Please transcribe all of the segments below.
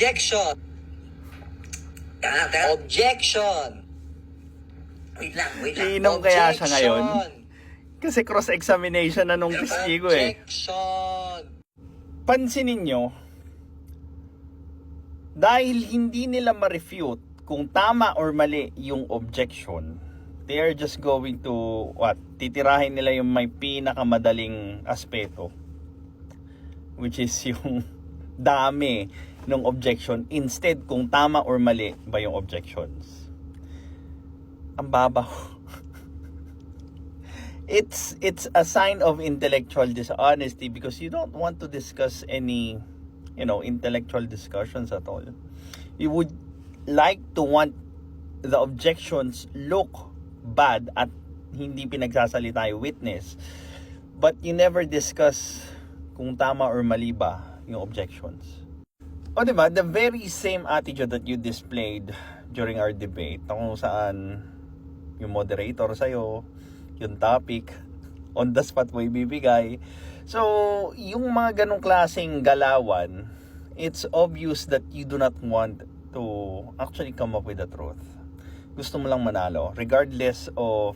Objection! Objection! Wait lang. Iinom kaya siya ngayon? Kasi cross-examination na nung testigo eh. Objection! Pansinin nyo, dahil hindi nila ma-refute kung tama or mali yung objection, they are just going to, titirahin nila yung may pinakamadaling aspeto, which is yung dami ng objection, instead kung tama or mali ba yung objections. Ang babaw. It's a sign of intellectual dishonesty because you don't want to discuss any, intellectual discussions at all. You would like to want the objections look bad at hindi pinagsasalita yung witness, but you never discuss kung tama or mali ba yung objections. O diba, the very same attitude that you displayed during our debate, kung saan yung moderator sa'yo, yung topic, on the spot mo ibibigay. So, yung mga ganong klaseng galawan, it's obvious that you do not want to actually come up with the truth. Gusto mo lang manalo, regardless of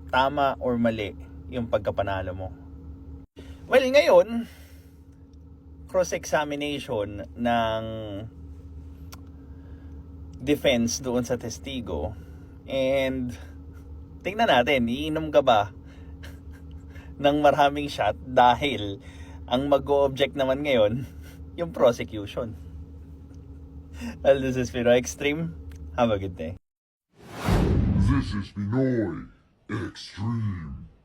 tama or mali yung pagkapanalo mo. Well, ngayon, cross-examination ng defense doon sa testigo. And tingnan natin, iinom ka ba ng maraming shot dahil ang mag-o-object naman ngayon yung prosecution. Well, this is Pinoy Extreme. Have a good day. This is Pinoy Extreme.